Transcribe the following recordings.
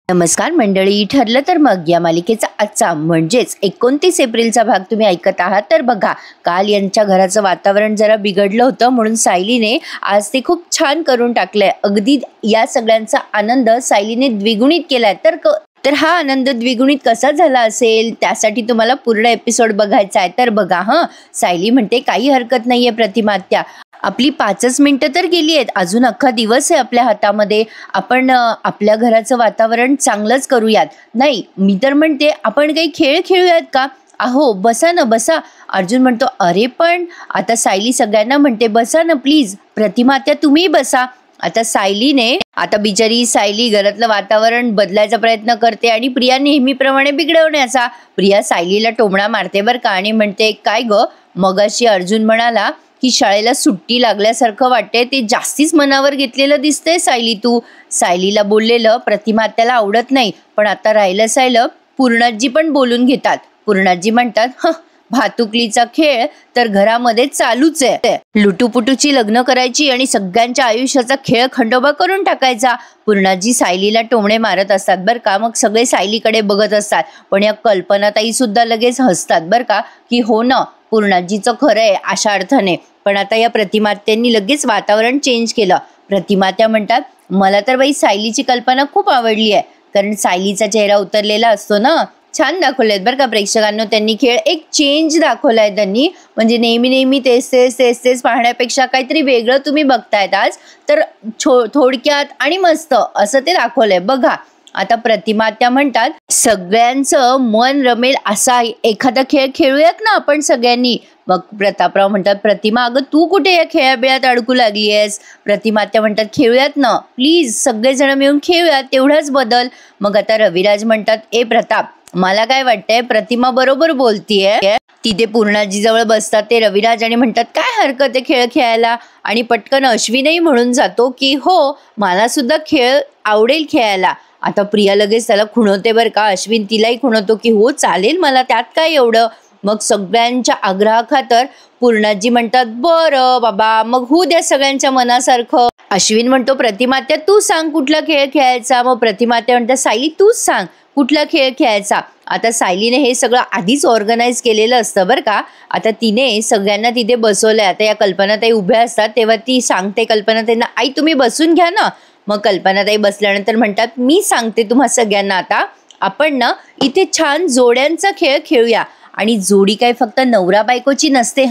नमस्कार मंडळी, ठरलं तर मग या मालिकेचा आजचा म्हणजेच 29 एप्रिलचा भाग तुम्ही ऐकत आहात. तर बघा, काल यांच्या घराचं वातावरण जरा बिघडलं होतं म्हणून सायलीने आज ते खूप छान करून टाकलंय. अगदी या सगळ्यांचा आनंद सायलीने द्विगुणित केलाय. तर हा आनंद द्विगुणित कसा झाला असेल त्यासाठी तुम्हाला पूर्ण एपिसोड बघायचा आहे. तर बघा, सायली म्हणते काही हरकत नाहीये प्रतिमात्या, आपली 5च मिनिटं तर गेली आहेत, अजून अख्खा दिवस आहे आपल्या हातामध्ये, आपण आपल्या घराचं वातावरण चांगलंच करूयात. नाही, मी तर म्हणते आपण काही खेळ खेळूयात का? अहो बसा ना बसा. अर्जुन म्हणतो अरे पण आता सायली सगळ्यांना म्हणते बसा ना प्लीज, प्रतिमात्या तुम्ही बसा. आता बिचारी सायली घरातलं वातावरण बदलायचा प्रयत्न करते आणि प्रिया नेहमीप्रमाणे बिघडवण्याचा. प्रिया सायलीला टोमणा मारते बरं का आणि म्हणते काय ग, मगाशी अर्जुन म्हणाला की शाळेला सुट्टी लागल्यासारखं वाटते, ते जास्तीच मनावर घेतलेलं दिसतंय सायली तू. सायलीला बोललेलं प्रतिमात्याला आवडत नाही, पण आता राहिलं सायलं पूर्णाजी पण बोलून घेतात. पूर्णाजी म्हणतात भातुकलीचा खेळ तर घरामध्ये चालूच आहे, लुटूपुटूची लग्न करायची आणि सगळ्यांच्या आयुष्याचा खेळ खंडोबा करून टाकायचा. पूर्णाजी सायलीला टोमणे मारत असतात बरं का. मग सगळे सायलीकडे बघत असतात, पण या कल्पनाताई सुद्धा लगेच हसतात बरं का, की हो ना पूर्णाजीचं खरं आहे अशा अर्थाने. पण आता या प्रतिमात्यांनी लगेच वातावरण चेंज केलं. प्रतिमात्या म्हणतात मला तर बाई सायलीची कल्पना खूप आवडली आहे, कारण सायलीचा चेहरा उतरलेला असतो ना. छान दाखवलेत बरं का प्रेक्षकांना त्यांनी खेळ, एक चेंज दाखवलाय त्यांनी. म्हणजे नेहमी तेच पाहण्यापेक्षा काहीतरी वेगळं तुम्ही बघतायत आज. तर थोडक्यात आणि मस्त असं ते दाखवलंय बघा. आता प्रतिमात्या म्हणतात सगळ्यांचं मन रमेल असा एखादा खेळ खेळूयात ना आपण सगळ्यांनी. मग प्रतापराव म्हणतात प्रतिमा अगं तू कुठे या खेळाबिळात अडकू लागली आहेस. प्रतिमात्या म्हणतात खेळूयात ना प्लीज, सगळेजण मिळून खेळूयात, तेवढाच बदल. मग आता रविराज म्हणतात ए प्रताप, मला काय वाटतंय प्रतिमा बरोबर बोलतीये. तिथे पूर्णाजी जवळ बसतात ते रविराज आणि म्हणतात काय हरकत आहे खेळ खेळायला. आणि पटकन अश्विनही म्हणून जातो की हो मला सुद्धा खेळ आवडेल खेळायला. आता प्रिया लगेच त्याला खुणवते बरं का. अश्विन तिलाही खुणवतो की हो चालेल मला, त्यात काय एवढं. मग सगळ्यांच्या आग्रहाखातर पूर्णाजी म्हणतात बरं बाबा मग होऊ द्या सगळ्यांच्या मनासारखं. अश्विन म्हणतो प्रतिमात्या तू सांग कुठला खेळ खेळायचा. मग प्रतिमात्या म्हणतात सायली तूच सांग कुठला खेळ खेळायचा. आता सायलीने हे सगळं आधीच ऑर्गनाईज केलेलं असतं बरं का. आता तिने सगळ्यांना तिथे बसवलंय. आता या कल्पनाताई उभ्या असतात तेव्हा ती सांगते कल्पनाताईंना आई तुम्ही बसून घ्या ना. मग कल्पनाताई बसल्यानंतर म्हणतात मी सांगते तुम्हा सगळ्यांना, आता आपण ना इथे छान जोड्यांचा खेळ खेळूया. आणि जोडी काय फक्त नवरा बायकोची नसते,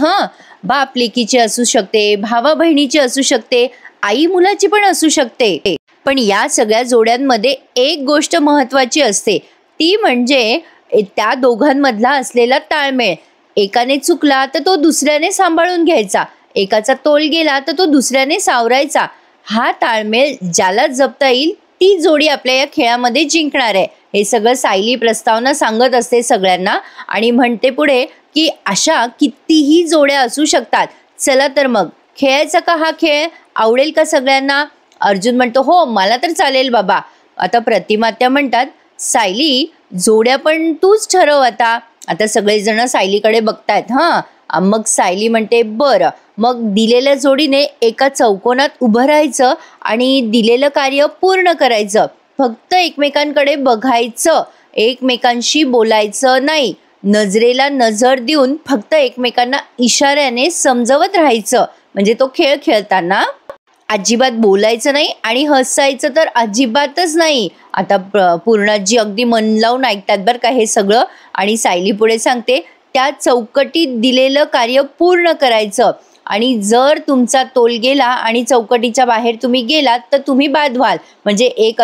बाप लेकीची असू शकते, भावा बहिणीची असू शकते, आई मुलाची पण असू शकते. पण या सगळ्या जोड्यांमध्ये एक गोष्ट महत्वाची असते, ती म्हणजे त्या दोघांमधला असलेला ताळमेळ. एकाने चुकला तर तो दुसऱ्याने सांभाळून घ्यायचा, एकाचा तोल गेला तर तो दुसऱ्याने सावरायचा. हा ताळमेळ ज्याला जपता येईल ती जोडी आपल्या या खेळामध्ये जिंकणार आहे. हे सगळं सायली प्रस्तावना सांगत असते सगळ्यांना आणि म्हणते पुढे की अशा कितीही जोड्या असू शकतात. चला तर मग खेळायचा का हा खेळ, आवडेल का सगळ्यांना. अर्जुन म्हणतो हो मला तर चालेल बाबा. आता प्रतिमात्या म्हणतात सायली जोड्या पण तूच ठरव आता. आता सगळेजण सायलीकडे बघतायत. मग सायली म्हणते बरं, मग दिलेल्या जोडीने एका चौकोनात उभं राहायचं आणि दिलेलं कार्य पूर्ण करायचं. फक्त एकमेकांकडे बघायचं, एकमेकांशी बोलायचं नाही, नजरेला नजर देऊन फक्त एकमेकांना इशाऱ्याने समजवत राहायचं. म्हणजे तो खेळ खेळताना अजिबात बोलायचं नाही आणि हसायचं तर अजिबातच नाही. आता पूर्णाजी अगदी मन लावून ऐकतात बरं का हे सगळं. आणि सायली पुढे सांगते त्या चौकटीत दिलेलं कार्य पूर्ण करायचं आणि जर तुमचा तोल गेला आणि चौकटीच्या बाहेर तुम्ही गेलात तर तुम्ही बाद व्हाल. म्हणजे एक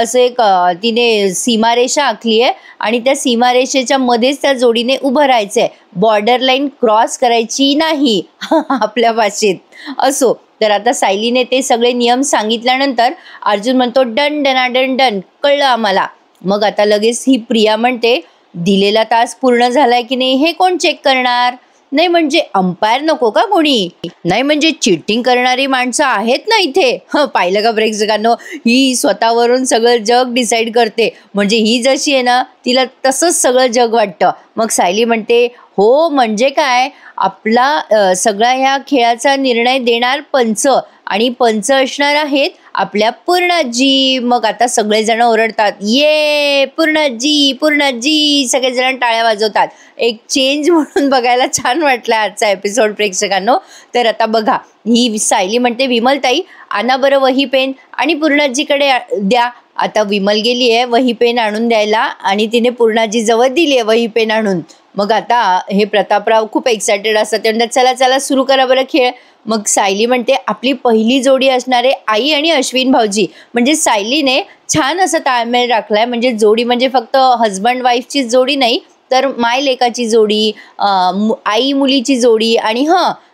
तिने सीमारेषा आखली आहे आणि त्या सीमारेषेच्या मध्येच त्या जोडीने उभं राहायचंय, बॉर्डर लाईन क्रॉस करायची नाही आपल्या भाषेत. असो तर आता सायलीने ते सगळे नियम सांगितल्यानंतर अर्जुन म्हणतो डन डन कळलं आम्हाला. मग आता लगेच ही प्रिया म्हणते दिलेला तास पूर्ण झालाय की नाही हे कोण चेक करणार. नाही म्हणजे अंपायर नको का कोणी, नाही म्हणजे चिटिंग करणारी माणसं आहेत ना इथे. पाहिलं का प्रेक्षकांनो, ही स्वतःवरून सगळं जग डिसाईड करते. म्हणजे ही जशी आहे ना तिला तसंच सगळं जग वाटतं. मग सायली म्हणते हो, म्हणजे काय, आपला सगळा ह्या खेळाचा निर्णय देणार पंच, आणि पंच असणार आहेत आपल्या पूर्णाजी. मग आता सगळेजण ओरडतात, ये पूर्णाजी पूर्णाजी, सगळेजण टाळ्या वाजवतात. एक चेंज म्हणून बघायला छान वाटला आजचा एपिसोड प्रेक्षकांनो. तर आता बघा, ही सायली म्हणते, विमलताई आणा बरं वही पेन आणि पूर्णाजीकडे द्या. आता विमल गेली आहे वही पेन आणून द्यायला, आणि तिने पूर्णाजी जवळ दिली आहे वही पेन आणून. मग आता हे प्रतापराव खूप एक्सायटेड असतात, ते म्हणतात चला चला सुरू करा बरं खेळ. मग सायली म्हणते, आपली पहिली जोडी असणारे आई आणि अश्विन भाऊजी. म्हणजे सायलीने छान असं ताळमेळ राखलाय. म्हणजे जोडी म्हणजे फक्त हजबंड वाईफची जोडी नाही, तर माय लेकाची जोडी, आई मुलीची जोडी, आणि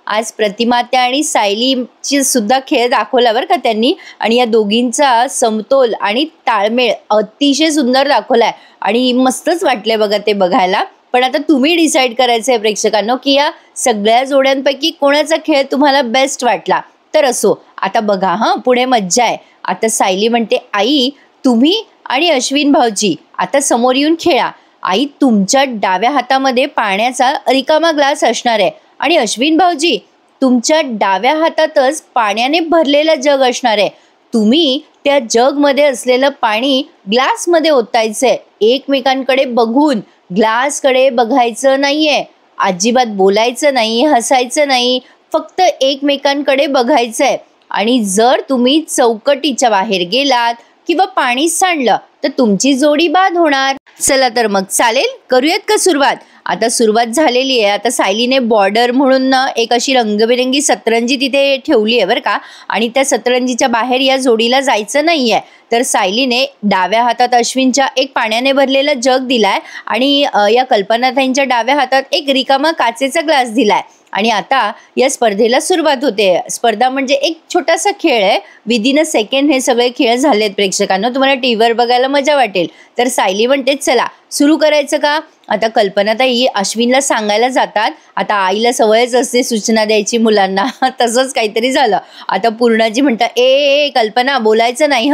आज प्रतिमात्या आणि सायलीची सुद्धा खेळ दाखवला बरं का त्यांनी. आणि या दोघींचा समतोल आणि ताळमेळ अतिशय सुंदर दाखवलाय, आणि मस्तच वाटलंय बघा ते बघायला. पण आता तुम्ही डिसाईड करायचं आहे प्रेक्षकांनो, की या सगळ्या जोड्यांपैकी कोणाचा खेळ तुम्हाला बेस्ट वाटला. तर असो, आता बघा पुढे मज्जा आहे. आता सायली म्हणते, आई तुम्ही आणि अश्विन भाऊजी आता समोर येऊन खेळा. आई, तुमच्या डाव्या हातामध्ये पाण्याचा रिकामा ग्लास असणार आहे, आणि अश्विन भाऊजी तुमच्या डाव्या हातातच पाण्याने भरलेलं जग असणार आहे. तुम्ही त्या जगमध्ये असलेलं पाणी ग्लासमध्ये ओतायचंय. एकमेकांकडे बघून, ग्लासकडे बघायचं नाहीये, अजिबात बोलायचं नाही, हसायचं नाही, फक्त एकमेकांकडे बघायचंय. आणि जर तुम्ही चौकटीच्या बाहेर गेलात किंवा पाणी सांडलं तर तुमची जोडी बाद होणार. चला तर मग चालेल, करूयात का सुरुवात. आता सुरुवात झालेली आहे. आता सायलीने बॉर्डर म्हणून एक अशी रंगबिरंगी सतरंजी तिथे ठेवली आहे बरं का, आणि त्या सतरंजीच्या बाहेर या जोडीला जायचं नाही आहे. तर सायलीने डाव्या हातात अश्विनच्या एक पाण्याने भरलेलं जग दिलाय, आणि या कल्पनाताईंच्या डाव्या हातात एक रिकामा काचेचा ग्लास दिलाय. आणि आता या स्पर्धेला सुरुवात होते. स्पर्धा म्हणजे एक छोटासा खेळ आहे, विदिन अ सेकंड हे सगळे खेळ झालेत प्रेक्षकांनो. तुम्हाला टीव्हीवर बघायला मजा वाटेल. तर सायली म्हणते, चला सुरू करायचं का. आता कल्पनाताई अश्विनला सांगायला जातात. आता आईला सवयच असते सूचना द्यायची मुलांना, तसंच काहीतरी झालं. आता पूर्णाजी म्हणतात, ए कल्पना बोलायचं नाही.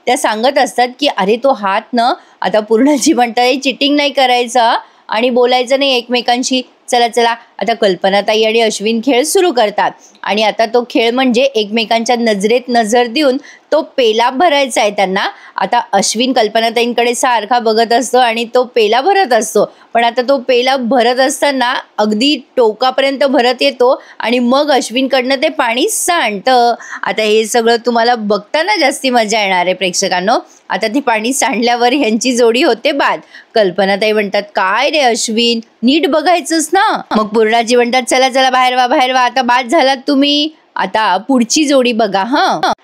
त्या सांगत असतात की अरे तो हात न. आता पूर्णाजी म्हणतात, चिटिंग नाही करायचं आणि बोलायचं नाही एकमेकांशी. चला चला, आता कल्पनाताई आणि अश्विन खेळ सुरू करतात. आणि आता तो खेळ म्हणजे एकमेकांच्या नजरेत नजर देऊन तो पेला भरायचा आहे त्यांना. आता अश्विन कल्पनाताईंकडे सारखा बघत असतो आणि तो पेला भरत असतो. पण आता तो पेला भरत असताना अगदी टोकापर्यंत भरत येतो, आणि मग अश्विनकडनं ते पाणी सांडतं. आता हे सगळं तुम्हाला बघताना जास्ती मजा येणार आहे प्रेक्षकांनो. आता ते पाणी सांडल्यावर ह्यांची जोडी होते बाद. कल्पनाताई म्हणतात, काय रे अश्विन, नीट बघायचंच ना. मग पूर्णाजी म्हणतात, चला चला बाहेर वा बाहेर वा, आता बाद झालात तुम्ही. आता पुढची जोडी बघा.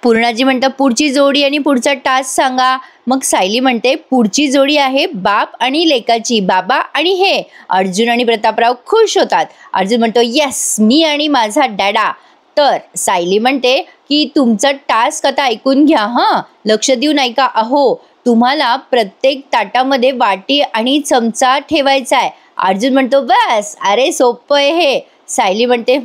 पूर्णाजी म्हणतात, पुढची जोडी आणि पुढचा टास्क सांगा. मग सायली म्हणते, पुढची जोडी आहे बाप आणि लेकाची, बाबा आणि हे. अर्जुन आणि प्रतापराव खुश होतात. अर्जुन म्हणतो, येस, मी आणि माझा डॅडा. तर सायली म्हणते की तुमचा टास्क आता ऐकून घ्या, लक्ष देऊन ऐका. अहो, तुम्हाला प्रत्येक ताटामध्ये वाटी आणि चमचा ठेवायचा आहे. अर्जुन म्हणतो, बस, अरे सोपं आहे हे. सायली म्हणते,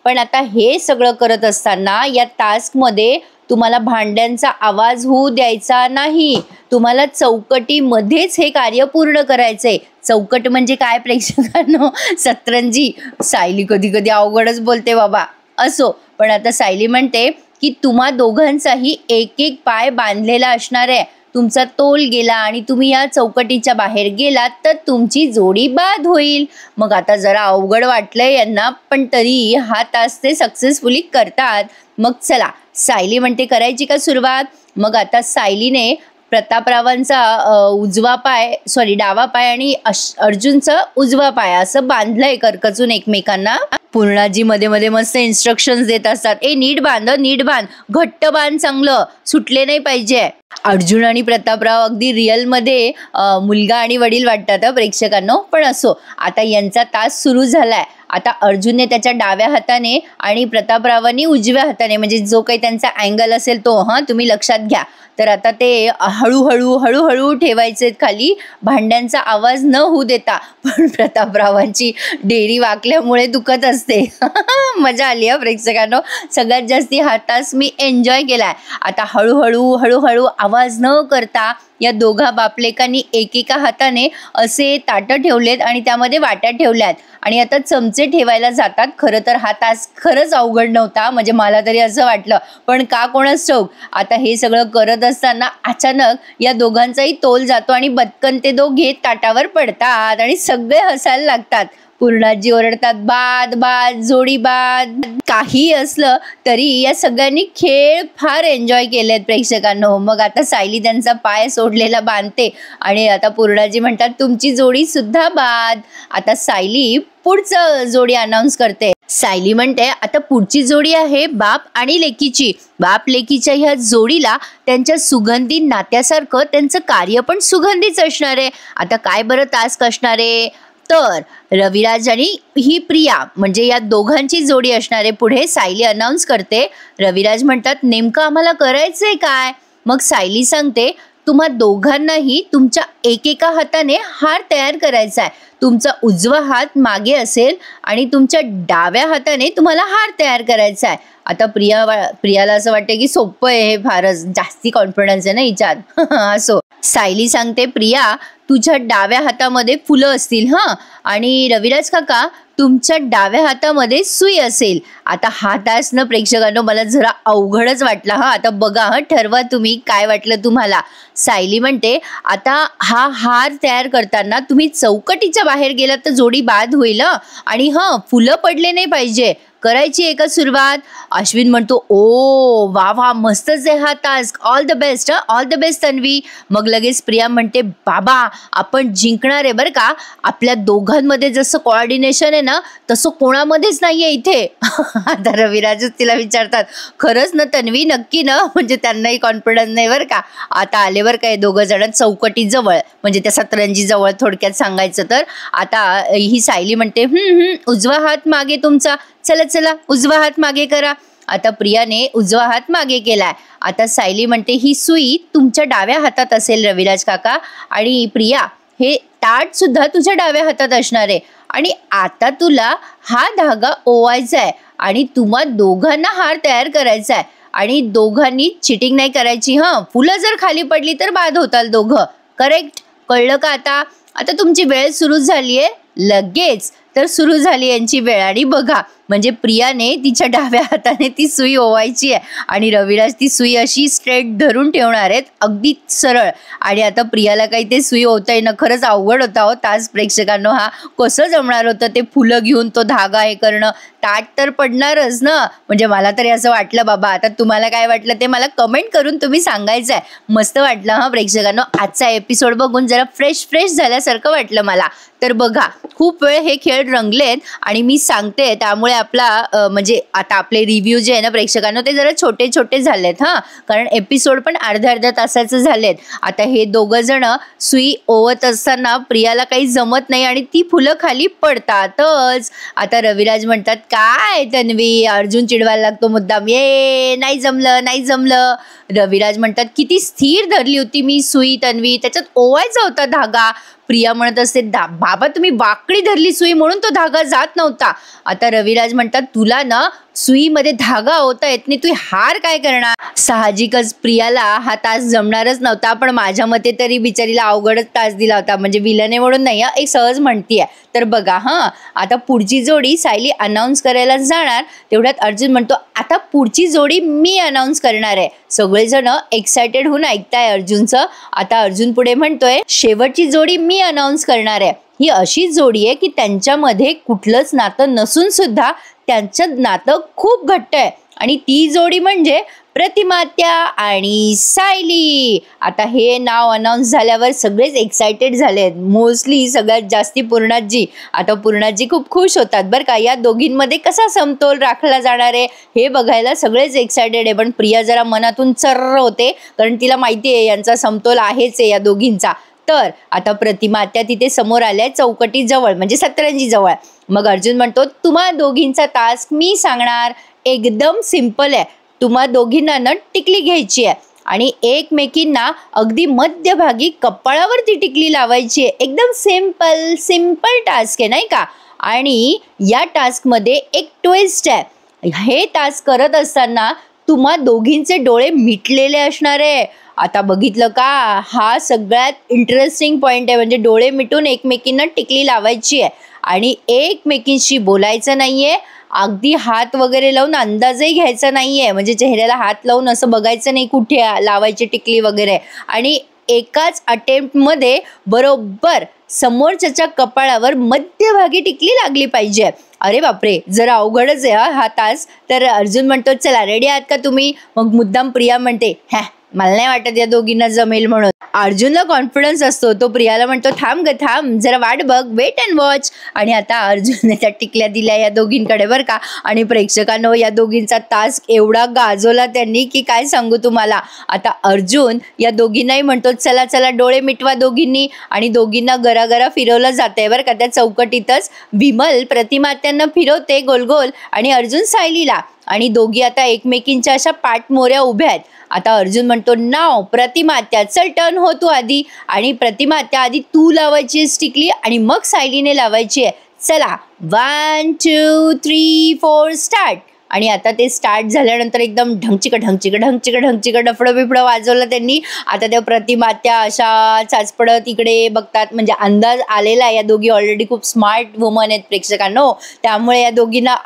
पण आता हे सगळं करत असताना या टास्कमध्ये तुम्हाला भांड्यांचा आवाज होऊ द्यायचा नाही. तुम्हाला चौकटीमध्येच हे कार्य पूर्ण करायचंय. चौकट म्हणजे काय प्रेक्षकांनो, सतरंजी. सायली कधी कधी अवघडच बोलते बाबा. असो, पण आता सायली म्हणते की तुम्हा दोघांचाही एक एक पाय बांधलेला असणार आहे. तुमचा तोल गेला आणि तुम्ही या चौकटीच्या बाहेर गेलात तर तुमची जोडी बाद होईल. मग आता जरा अवघड वाटलंय यांना, पण तरी हा टास्क ते सक्सेसफुली करतात. मग चला, सायली म्हणते, करायची का सुरुवात. मग आता सायलीने प्रतापरावांचा डावा पाय आणि अर्जुनचा उजवा पाय असं बांधलंय करकचून एकमेकांना. पूर्णाजी मध्ये मध्ये मस्त इन्स्ट्रक्शन्स देत असतात, नीट बांध, नीट बांध, घट्ट बांध, चांगलं सुटले नाही पाहिजे. अर्जुन आणि प्रतापराव अगदी रिअल मध्ये मुलगा आणि वडील वाटतात प्रेक्षकांनो. पण असो, आता यांचा तास सुरू झालाय. आता अर्जुनने त्याच्या डाव्या हाताने आणि प्रतापरावांनी उजव्या हाताने, म्हणजे जो काही त्यांचा अँगल असेल तो तुम्ही लक्षात घ्या. तर आता ते हळूहळू हळूहळू ठेवायचे खाली, भांड्यांचा आवाज न होऊ देता. पण प्रतापरावांची डेरी वाकल्यामुळे दुखत असते. असते. मजा आली हा प्रेक्षकांनो. सगळ्यात जास्ती हा टास्क मी एन्जॉय केलाय. आता हळूहळू आवाज न करता या दोघा बापलेकांनी एकेका हाताने असे ताटं ठेवलेत आणि त्यामध्ये वाट्या ठेवल्यात आणि आता चमचे ठेवायला जातात. खरं तर हा टास्क खरंच अवघड नव्हता, म्हणजे मला तरी असं वाटलं, पण का कोणास ठाऊक. आता हे सगळं करत असताना अचानक या दोघांचाही तोल जातो आणि बदकन ते दोघे ताटावर पडतात आणि सगळे हसायला लागतात. पूर्णाजी ओरडतात, बाद बाद जोडी बाद. काही असलं तरी या सगळ्यांनी खेळ फार एन्जॉय केलेत प्रेक्षकांनो. मग आता सायली त्यांचा पाय सोडलेला बांधते आणि आता पूर्णाजी म्हणतात, तुमची जोडी सुद्धा बाद. आता सायली पुढचं जोडी अनाउन्स करते. सायली म्हणते, आता पुढची जोडी आहे बाप आणि लेकीची. बाप लेकीच्या ह्या जोडीला त्यांच्या सुगंधी नात्यासारखं त्यांचं कार्य पण सुगंधीच असणार आहे. आता काय बरं टास्क असणार आहे, तर रविराज आणि ही प्रिया म्हणजे या दोघांची जोडी असणार आहे. पुढे सायली अनाउन्स करते. रविराज म्हणतात, नेमकं आम्हाला करायचंय काय. मग सायली सांगते, तुम्हा दोघांनाही तुमच्या एकेका हाताने हार तयार करायचा आहे. तुमचा उजवा हात मागे असेल आणि तुमच्या डाव्या हाताने तुम्हाला हार तयार करायचा आहे. आता प्रियाला असं वाटतं की सोपं आहे हे, फारच जास्ती कॉन्फिडन्स आहे ना हिच्यात. असो, सायली सांगते, प्रिया तुझ्या डाव्या हातामध्ये फुलं असतील आणि रविराज काका तुमच्या डाव्या हातामध्ये सुई असेल. आता हा टास्क ना प्रेक्षकांनो मला जरा अवघडच वाटला. आता बघा, ठरवा तुम्ही काय वाटलं तुम्हाला. सायली म्हणते, आता हा हार तयार करताना तुम्ही चौकटीच्या बाहेर गेलात तर जोडी बाद होईल आणि फुलं पडले नाही पाहिजे. करायची आहे का सुरुवात. अश्विन म्हणतो, ओ वा वा, मस्तच आहे हा task, all the best. All the best Tanvi. मग लगेच प्रिया म्हणते, बाबा आपण जिंकणार आहे बरं का. आपल्या दोघांमध्ये जसं कोऑर्डिनेशन आहे ना तसं कोणामध्येच नाहीये इथे. आता रविराजच तिला विचारतात, खरंच ना तन्वी, नक्की ना. म्हणजे त्यांनाही कॉन्फिडन्स नाही बरं का. आता आले बरं का हे दोघं जण चौकटी जवळ, म्हणजे त्या सतरंजी जवळ थोडक्यात सांगायचं तर. आता ही सायली म्हणते, उजवा हात मागे तुमचा, चला चला उजवा हात मागे करा. आता प्रियाने उजवा हात मागे केलाय. आता सायली म्हणते, ही सुई तुमच्या डाव्या हातात असेल रविराज काका आणि प्रिया हे ताट सुद्धा तुझ्या डाव्या हातात असणार आहे आणि आता तुला हा धागा ओवायचा आहे आणि तुम्हा दोघांना हार तयार करायचा आहे आणि दोघांनी चिटिंग नाही करायची. फुलं जर खाली पडली तर बाद होताल दोघं. करेक्ट, कळलं का आता. आता तुमची वेळ सुरू झाली आहे. लगेच तर सुरू झाली यांची वेळ आणि बघा, म्हणजे प्रियाने तिच्या डाव्या हाताने ती सुई ओवायची आहे आणि रविराज ती सुई अशी स्ट्रेट धरून ठेवणार आहेत, अगदी सरळ. आणि आता प्रियाला काही ते सुई ओवता येणं खरंच अवघड होता हो तास प्रेक्षकांनो. कसं जमणार होतं ते फुलं घेऊन तो धागा हे करणं. ताट तर पडणारच ना. म्हणजे मला तरी असं वाटलं बाबा. आता तुम्हाला काय वाटलं ते मला कमेंट करून तुम्ही सांगायचं आहे. मस्त वाटलं प्रेक्षकांनो. आजचा एपिसोड बघून जरा फ्रेश झाल्यासारखं वाटलं मला. तर बघा, खूप वेळ हे खेळ रंगलेत आणि मी सांगते त्यामुळे आपला म्हणजे आता आपले रिव्ह्यू जे आहे ना प्रेक्षकांनो ते जरा छोटे झालेत. कारण एपिसोड पण अर्ध्या तासाचं झालेत. आता हे दोघं जण सुई ओवत असताना प्रियाला काही जमत नाही आणि ती फुलं खाली पडतातच. आता रविराज म्हणतात, काय तन्वी, अर्जुन चिडवायला लागतो मुद्दाम, ये नाही जमलं. रविराज म्हणतात, किती स्थिर धरली होती मी सुई तन्वी, त्याच्यात ओवायचा होता धागा. प्रिया म्हणत असते, बाबा तुम्ही वाकडी धरली सुई म्हणून तो धागा जात नव्हता. आता रविराज म्हणतात, तुला ना सुईमध्ये धागा होता येत नाही, तू हार काय करणार. साहजिकच प्रियाला हा तास जमणारच नव्हता, पण माझ्या मते तरी बिचारीला अवघडच तास दिला होता. म्हणजे विलने म्हणून नाही, एक सहज म्हणतीये. तर बघा, आता पुढची जोडी सायली अनाउन्स करायला जाणार तेवढ्यात अर्जुन म्हणतो, आता पुढची जोडी मी अनाउन्स करणार आहे. सगळेजण एक्सायटेड होऊन ऐकताय अर्जुनचं. आता अर्जुन पुढे म्हणतोय, शेवटची जोडी मी अनाउन्स करणार आहे. ही अशी जोडी आहे की त्यांच्यामध्ये कुठलंच नातं नसून सुद्धा त्यांचं नातं खूप घट्ट आहे आणि ती जोडी म्हणजे प्रतिमात्या आणि सायली. आता हे नाव अनाउन्स झाल्यावर सगळेच एक्सायटेड झालेत. मोस्टली सगळ्यात जास्ती पूर्णाजी. आता पूर्णाजी खूप खुश होतात बरं का. या दोघींमध्ये कसा समतोल राखला जाणार आहे हे बघायला सगळेच एक्सायटेड आहे. पण प्रिया जरा मनातून चर्र होते, कारण तिला माहिती आहे यांचा समतोल आहेच आहे या दोघींचा. तर आता प्रतिमात्या तिथे समोर आल्या चौकटी जवळ, म्हणजे सतरंजी जवळ. मग अर्जुन म्हणतो, तुम्हा दोघींचा टास्क मी सांगणार, एकदम सिंपल आहे. तुम्हा दोघींना ना टिकली घ्यायची आहे आणि एकमेकींना अगदी मध्यभागी कपाळावर ती टिकली लावायची आहे. एकदम सिंपल टास्क आहे नाही का. आणि या टास्कमध्ये एक ट्विस्ट आहे. हे टास्क करत असताना तुम्हा दोघींचे डोळे मिटलेले असणार आहे. आता बघितलं का, हा सगळ्यात इंटरेस्टिंग पॉइंट आहे. म्हणजे डोळे मिटून एकमेकींना टिकली लावायची आहे आणि एकमेकींशी बोलायचं नाहीये. अगदी हात वगैरे लावून अंदाजही घ्यायचा नाहीये. म्हणजे चेहऱ्याला हात लावून असं बघायचं नाही कुठे लावायची टिकली वगैरे. आणि एकाच अटेम्प्टमध्ये बरोबर समोरच्याच्या कपाळावर मध्यभागी टिकली लागली पाहिजे. अरे बापरे, जरा अवघडच आहे हा तास. तर अर्जुन म्हणतो चला रेडी आहात का तुम्ही. मग मुद्दाम प्रिया म्हणते मला नाही वाटत या दोघींना जमेल म्हणून. अर्जुनला कॉन्फिडन्स असतो. तो प्रियाला म्हणतो थांब ग थांब, जरा वाट बघ, वेट अँड वॉच. आणि आता अर्जुनने त्या टिकल्या दिल्या या दोघींकडे बरं का. आणि प्रेक्षकांनो, या दोघींचा टास्क एवढा गाजवला त्यांनी की काय सांगू तुम्हाला. आता अर्जुन या दोघींनाही म्हणतो चला चला डोळे मिटवा दोघींनी. आणि दोघींना गरागरा फिरवलं जातंय बरं का त्या चौकटीतच. विमल प्रतिमात्यांना फिरवते गोल गोल आणि अर्जुन सायलीला. आणि दोघी आता एकमेकींच्या अशा पाठमोऱ्या उभ्या आहेत. आता अर्जुन म्हणतो नाव प्रतिमात्या, चल टर्न हो तू आधी. आणि प्रतिमात्या आधी तू लावायची टिकली आणि मग सायलीने लावायची आहे. चला 1 2 3 4 स्टार्ट. आणि आता ते स्टार्ट झाल्यानंतर एकदम ढंगचिक डफडं बिफडं वाजवलं त्यांनी. आता त्या प्रतिमात्या अशा चाचपडत इकडे बघतात. म्हणजे अंदाज आलेला आहे, या दोघी ऑलरेडी खूप स्मार्ट वुमन आहेत प्रेक्षकांनो. त्यामुळे या दोघींना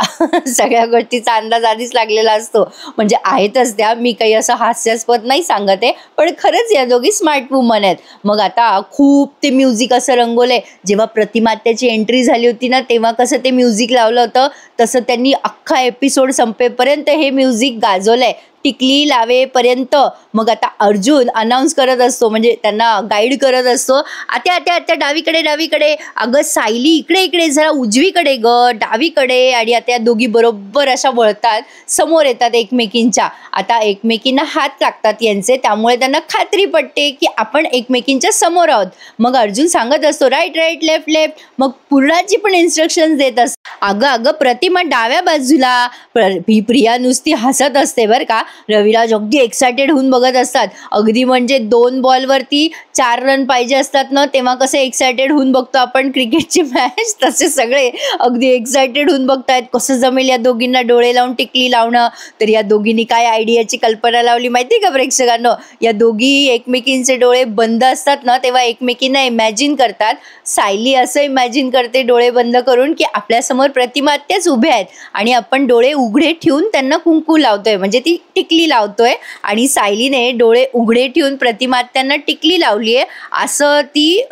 सगळ्या गोष्टीचा अंदाज आधीच लागलेला असतो. म्हणजे आहेतच त्या, मी काही असं हास्यास्पद नाही सांगत आहे, पण खरंच या दोघी स्मार्ट वुमन आहेत. मग आता खूप ते म्युझिक असं रंगवलंय. जेव्हा प्रतिमात्याची एंट्री झाली होती ना, तेव्हा कसं ते म्युझिक लावलं होतं, तसं त्यांनी अख्खा एपिसोड संपेपर्यंत हे म्युझिक गाजवलंय टिकली लावेपर्यंत. मग आता अर्जुन अनाऊन्स करत असतो, म्हणजे त्यांना गाईड करत असतो. आत्या आत्या आत्या डावीकडे, अगं सायली इकडे जरा उजवीकडे ग, डावीकडे. आणि आता या दोघी बरोबर अशा वळतात, समोर येतात एकमेकींच्या. आता एकमेकींना हात लागतात यांचे, त्यामुळे त्यांना खात्री पडते की आपण एकमेकींच्या समोर आहोत. मग अर्जुन सांगत असतो राईट लेफ्ट. मग पूर्णाची पण इन्स्ट्रक्शन देत असतो. अगं प्रतिमा डाव्या बाजूला. प्रिया नुसती हसत असते बरं का. रविराज अगदी एक्सायटेड होऊन बघत असतात. अगदी म्हणजे 2 बॉलवरती 4 रन पाहिजे असतात ना, तेव्हा कसं एक्सायटेड होऊन बघतो आपण क्रिकेटची मॅच, तसे सगळे अगदी एक्सायटेड होऊन बघतायत कसं जमेल या दोघींना डोळे लावून टिकली लावणं. तर या दोघींनी काय आयडियाची कल्पना लावली माहिती का प्रेक्षकांनो. या दोघी एकमेकींचे डोळे बंद असतात ना, तेव्हा एकमेकींना इमॅजिन करतात. सायली असं इमॅजिन करते डोळे बंद करून की आपल्यासमोर प्रतिमात्याच उभ्या आहेत आणि आपण डोळे उघडे ठेवून त्यांना कुंकू लावतोय, म्हणजे ती टिकली लावतोय. आणि सायलीने डोळे उघडे ठेवून प्रतिमात्यांना टिकली लावली आहे असं ती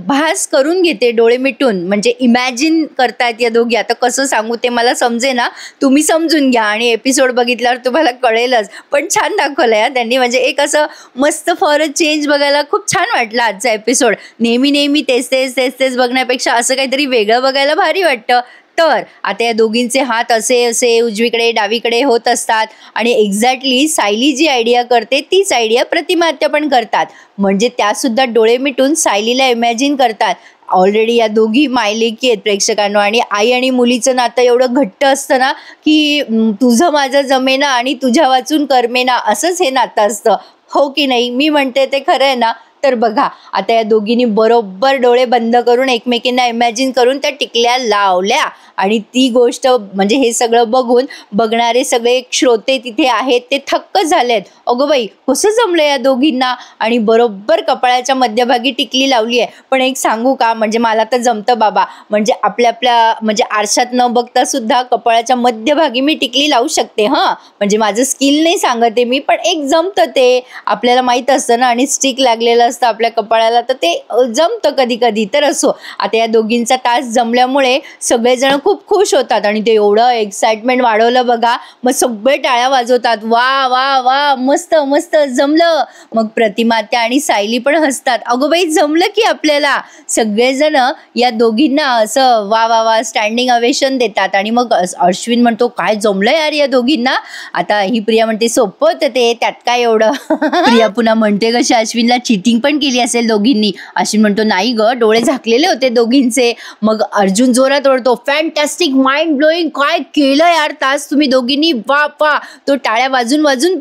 भास करून घेते डोळे मिटून. म्हणजे इमॅजिन करतायत या दोघी. आता कसं सांगू ते मला समजे ना, तुम्ही समजून घ्या आणि एपिसोड बघितल्यावर तुम्हाला कळेलच. पण छान दाखवलंय त्यांनी. म्हणजे एक असं मस्त फॉर अ चेंज बघायला खूप छान वाटलं आजचा एपिसोड. नेहमी तेच बघण्यापेक्षा असं काहीतरी वेगळं बघायला भारी वाटतं. तर आता या दोघींचे हात असे उजवीकडे डावीकडे होत असतात. आणि एक्झॅक्टली सायली जी आयडिया करते तीच आयडिया प्रतिमात्या पण करतात. म्हणजे त्यासुद्धा डोळे मिटून सायलीला इमॅजिन करतात. ऑलरेडी या दोघी मायलेकी आहेत प्रेक्षकांनो. आणि आई आणि मुलीचं नातं एवढं घट्ट असतं ना की तुझं माझं जमेना आणि तुझ्या वाचून करमेना, असंच हे नातं असतं. हो की नाही, मी म्हणते ते खरं आहे ना. तर बघा आता या दोघींनी बरोबर डोळे बंद करून एकमेकींना इमॅजिन करून त्या टिकल्या लावल्या. आणि ती गोष्ट म्हणजे हे सगळं बघून बघणारे सगळे श्रोते तिथे आहेत ते थक्क झालेत. अगं बाई कसं जमलं या दोघींना. आणि बरोबर कपाळाच्या मध्यभागी टिकली लावली आहे. पण एक सांगू का, म्हणजे मला तर जमतं बाबा. म्हणजे आपल्या म्हणजे आरशात न बघता सुद्धा कपाळाच्या मध्यभागी मी टिकली लावू शकते. म्हणजे माझं स्किल नाही सांगते मी, पण एक जमतं ते. आपल्याला माहीत असतं ना. आणि स्टिक लागलेलं असतं आपल्या कपाळाला, तर ते जमतं कधी कधी. तर असो, आता या दोघींचा तास जमल्यामुळे सगळेजण खूप खुश होतात. आणि ते एवढं एक्साइटमेंट वाढवलं बघा. मग सगळे टाळ्या वाजवतात, वा वा वा मस्त मस्त जमलं. मग प्रतिमात्या आणि सायली पण हसतात, अगो बाई जमलं की आपल्याला. सगळेजण या दोघींना असं वा वा वा स्टँडिंग अवेशन देतात. आणि मग अश्विन म्हणतो काय जमलं यार या दोघींना. आता ही प्रिया म्हणते सोपं होतं ते, त्यात काय एवढं. प्रिया पुन्हा म्हणते कशा अश्विनला चिटिंग पण केली असेल दोघींनी. अश्विन म्हणतो नाही ग, डोळे झाकलेले होते दोघींचे. मग अर्जुन जोरात ओरडतो, फॅन्टॅस्टिक, माइंड ब्लोईंग, काय केलं यार तास तुम्ही दोघींनी, वा वा. तो टाळ्या वाजून वाजून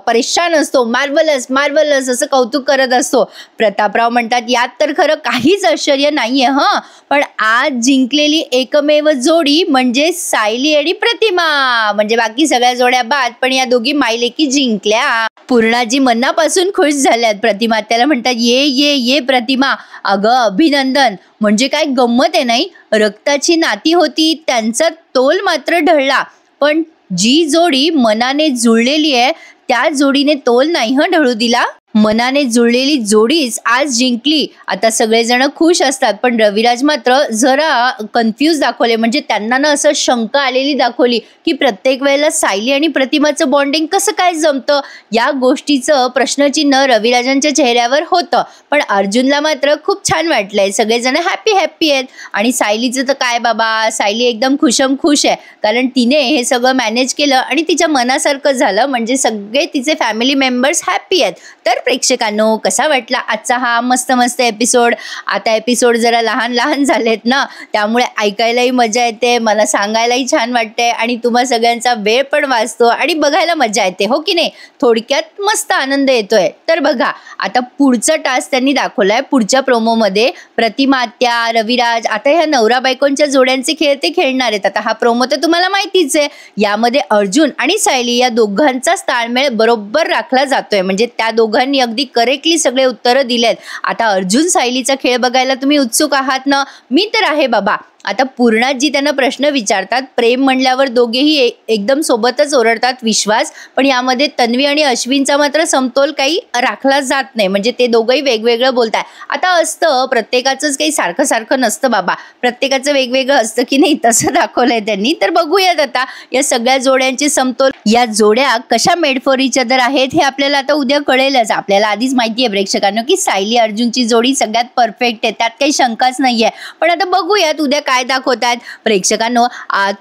परेशान असतो. मार्वलस मार्वलस असं कौतुक करत असतो. प्रतापराव म्हणतात यात तर खरं काहीच आश्चर्य नाहीये हं, पण आज जिंकलेली एकमेव जोडी म्हणजे सायली आणि प्रतिमा. म्हणजे बाकी सगळ्या जोड्या बाद, पण या दोघी मायलेकी जिंकल्या. पूर्णाजी मनापासून खुश झाल्यात. प्रतिमा त्याला म्हणतात ये ये ये प्रतिमा, अगं अभिनंदन. म्हणजे काय गंमत आहे नाही, रक्ताची नाती होती, त्यांचा तोल मात्र ढळला. पण जी जोडी मनाने जुळलेली आहे त्या जोडीने तोल नाही हं ढळू दिला. मनाने जुळलेली जोडीच आज जिंकली. आता सगळेजण खुश असतात, पण रविराज मात्र जरा कन्फ्यूज दाखवले. म्हणजे त्यांना ना असं शंका आलेली दाखवली की प्रत्येक वेळेला सायली आणि प्रतिमाचं बॉन्डिंग कसं काय जमतं, या गोष्टीचं प्रश्नचिन्ह रविराजांच्या चेहऱ्यावर होतं. पण अर्जुनला मात्र खूप छान वाटलंय, सगळेजण हॅपी हॅपी आहेत. आणि सायलीचं तर काय बाबा, सायली एकदम खुशम खुश आहे, कारण तिने हे सगळं मॅनेज केलं आणि तिच्या मनासारखं झालं. म्हणजे सगळे तिचे फॅमिली मेंबर्स हॅपी आहेत. तर प्रेक्षकांनो, कसा वाटला आजचा हा मस्त मस्त एपिसोड. आता एपिसोड जरा लहान लहान झालेत ना, त्यामुळे ऐकायलाही मजा येते, मला सांगायलाही छान वाटते आणि तुम्हा सगळ्यांचा वेळ पण वाचतो आणि बघायला मजा येते, हो की नाही. थोडक्यात मस्त आनंद येतोय. तर बघा आता पुढचा टास्क त्यांनी दाखवलाय पुढच्या प्रोमोमध्ये. प्रतिमा आत्या, रविराज, आता ह्या नवरा बायकोंच्या जोड्यांचे खेळ ते खेळणार आहेत. आता हा प्रोमो तर तुम्हाला माहितीच आहे. यामध्ये अर्जुन आणि सायली या दोघांचाच ताळमेळ बरोबर राखला जातोय. म्हणजे त्या दोघांनी अगदी करेक्टली सगळे उत्तरं दिलेत. आता अर्जुन सायलीचा खेळ बघायला तुम्ही उत्सुक आहात ना? मी तर आहे बाबा. आता पूर्णाजी त्यांना प्रश्न विचारतात. प्रेम म्हणल्यावर दोघेही एकदम सोबतच ओरडतात विश्वास, पण यामध्ये तन्वी आणि अश्विनचा मात्र समतोल काही राखला जात नाही. म्हणजे ते दोघंही वेगवेगळं बोलताय. आता असतं प्रत्येकाचंच काही सारखं सारखं नसतं बाबा, प्रत्येकाचं वेगवेगळं असतं की नाही, तसं दाखवलंय त्यांनी. तर बघूयात आता या सगळ्या जोड्यांचे समतोल, या जोड्या कशा मेड फॉर इच अदर आहेत हे आपल्याला आता उद्या कळेलच. आपल्याला आधीच माहिती आहे प्रेक्षकांनो की सायली अर्जुनची जोडी सगळ्यात परफेक्ट आहे, त्यात काही शंकाच नाहीये. पण आता बघूयात उद्या काय दाखवतात. प्रेक्षकांनो,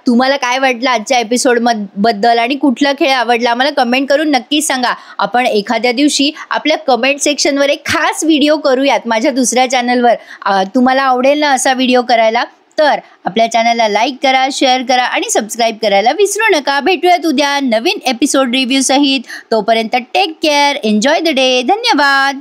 तुम्हाला काय वाटलं आजच्या एपिसोड बद्दल आणि कुठला खेळ आवडला मला कमेंट करून नक्की सांगा. आपण एखाद्या दिवशी आपल्या कमेंट सेक्शनवर एक खास व्हिडिओ करूयात माझ्या दुसऱ्या चॅनलवर. तुम्हाला आवडेल ना असा व्हिडिओ करायला? तर आपल्या चॅनलला लाईक करा, शेअर करा आणि सबस्क्राईब करायला विसरू नका. भेटूयात उद्या नवीन एपिसोड रिव्ह्यू सहित. तोपर्यंत take care, enjoy the day. धन्यवाद.